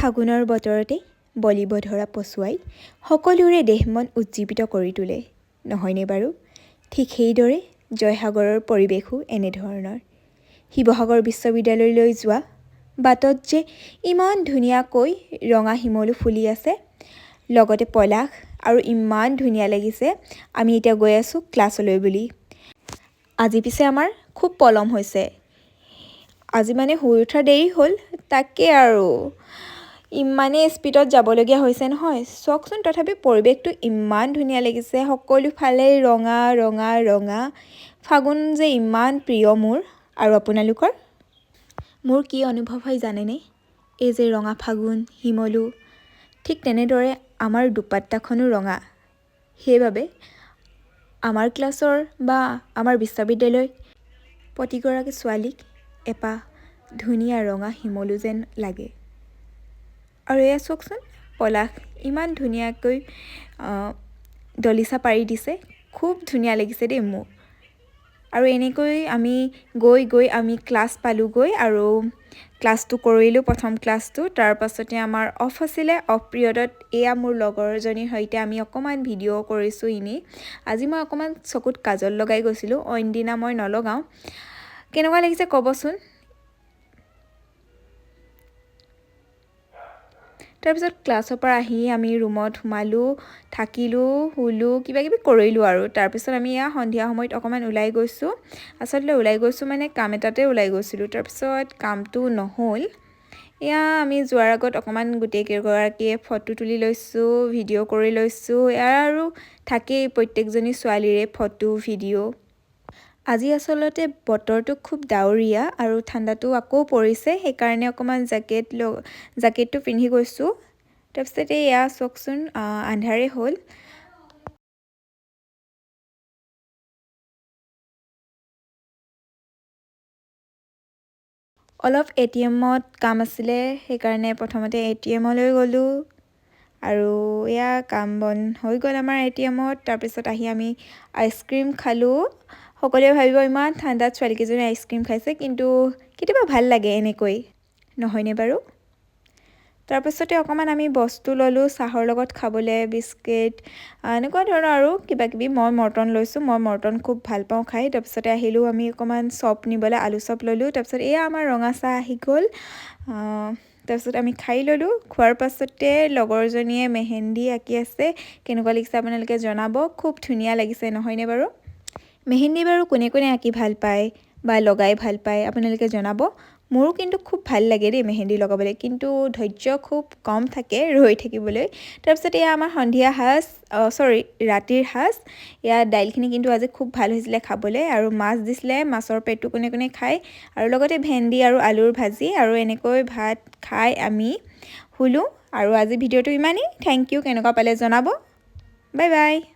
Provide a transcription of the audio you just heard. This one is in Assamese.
ফাগুনৰ বতৰতে বলিব ধৰা পছুৱাই সকলোৰে দেহ মন উজ্জীৱিত কৰি তোলে, নহয়নে বাৰু? ঠিক সেইদৰে জয়সাগৰৰ পৰিৱেশো এনেধৰণৰ। শিৱসাগৰ বিশ্ববিদ্যালয়লৈ যোৱা বাটত যে ইমান ধুনীয়াকৈ ৰঙা শিমলু ফুলি আছে, লগতে পলাশ, আৰু ইমান ধুনীয়া লাগিছে। আমি এতিয়া গৈ আছোঁ ক্লাছলৈ বুলি। আজি পিছে আমাৰ খুব পলম হৈছে। আজি মানে শুই উঠা দেৰি হ'ল, তাকে আৰু ইমানেই স্পীডত যাবলগীয়া হৈছে নহয়। চাওকচোন, তথাপি পৰিৱেশটো ইমান ধুনীয়া লাগিছে, সকলো ফালে ৰঙা ৰঙা ৰঙা। ফাগুন যে ইমান প্ৰিয় মোৰ। আৰু আপোনালোকৰ? মোৰ কি অনুভৱ হয় জানেনে? এই যে ৰঙা ফাগুন, শিমলু, ঠিক তেনেদৰে আমাৰ দুপাট্টাখনো ৰঙা। সেইবাবে আমাৰ ক্লাছৰ বা আমাৰ বিশ্ববিদ্যালয়ৰ প্ৰতিগৰাকী ছোৱালীক এপাহ ধুনীয়া ৰঙা শিমলু যেন লাগে। আৰু এয়া চাওকচোন, পলাশ ইমান ধুনীয়াকৈ দলিচা পাৰি দিছে, খুব ধুনীয়া লাগিছে দেই মোৰ। আৰু এনেকৈ আমি গৈ আমি ক্লাছ পালোঁগৈ আৰু ক্লাছটো কৰিলোঁ, প্ৰথম ক্লাছটো। তাৰ পাছতে আমাৰ অফ আছিলে, অফ পিৰিয়ডত এয়া মোৰ লগৰজনীৰ সৈতে আমি অকণমান ভিডিঅ' কৰিছোঁ এনেই। আজি মই অকণমান চকুত কাজল লগাই গৈছিলোঁ, অইন দিনা মই নলগাওঁ। কেনেকুৱা লাগিছে ক'বচোন। তাৰপিছত ক্লাছৰ পৰা আহি আমি ৰুমত সোমালোঁ, থাকিলোঁ, শুলোঁ, কিবাকিবি কৰিলোঁ আৰু। তাৰপিছত আমি এয়া সন্ধিয়া সময়ত অকণমান ওলাই গৈছোঁ। আচলতে ওলাই গৈছোঁ মানে কাম এটাতে ওলাই গৈছিলোঁ। তাৰপিছত কামটো নহ'ল। এয়া আমি যোৱাৰ আগত অকণমান গোটেইকেইগৰাকীয়ে ফটো তুলি লৈছোঁ, ভিডিঅ' কৰি লৈছোঁ। এয়া আৰু থাকেই প্ৰত্যেকজনী ছোৱালীৰে ফটো, ভিডিঅ'। আজি আচলতে বতৰটো খুব ডাৱৰীয়া আৰু ঠাণ্ডাটো আকৌ পৰিছে, সেইকাৰণে অকণমান জেকেটটো পিন্ধি গৈছোঁ। তাৰপিছতে এয়া চাওকচোন, আন্ধাৰে হ'ল। অলপ ATMত কাম আছিলে, সেইকাৰণে প্ৰথমতে ATMলৈ গ'লোঁ। আৰু এয়া কাম বন হৈ গ'ল আমাৰ ATMত। তাৰপিছত আহি আমি আইচক্ৰীম খালোঁ। সকলোৱে ভাবিব ইমান ঠাণ্ডাত ছোৱালীকেইজনী আইচক্ৰীম খাইছে, কিন্তু কেতিয়াবা ভাল লাগে এনেকৈ, নহয়নে বাৰু? তাৰপিছতে অকণমান আমি বস্তু ল'লোঁ চাহৰ লগত খাবলৈ, বিস্কিট, এনেকুৱা ধৰণৰ আৰু কিবাকিবি। মই মৰ্টন লৈছোঁ, মই মৰ্টন খুব ভাল পাওঁ খাই। তাৰপিছতে আহিলোঁ আমি অকণমান চপ নিবলৈ, আলু চপ ল'লোঁ। তাৰপিছত এয়া আমাৰ ৰঙা চাহ আহি গ'ল। তাৰপিছত আমি খাই ল'লোঁ। খোৱাৰ পাছতে লগৰজনীয়ে মেহেন্দি আঁকি আছে, কেনেকুৱা লাগিছে আপোনালোকে জনাব। খুব ধুনীয়া লাগিছে, নহয়নে বাৰু? মেহেন্দি বাৰু কোনে কোনে আঁকি ভাল পায় বা লগাই ভাল পায় আপোনালোকে জনাব। মোৰো কিন্তু খুব ভাল লাগে দেই মেহেন্দি লগাবলৈ, কিন্তু ধৈৰ্য খুব কম থাকে ৰৈ থাকিবলৈ। তাৰপিছত এয়া আমাৰ সন্ধিয়া সাজ, ৰাতিৰ সাজ। এয়া দাইলখিনি কিন্তু আজি খুব ভাল হৈছিলে খাবলৈ, আৰু মাছ দিছিলে, মাছৰ পেটু কোনে কোনে খায়, আৰু লগতে ভেন্দি আৰু আলুৰ ভাজি। আৰু এনেকৈ ভাত খাই আমি শুলোঁ। আৰু আজি ভিডিঅ'টো ইমানেই। থেংক ইউ, কেনেকুৱা পালে জনাব। Bye bye.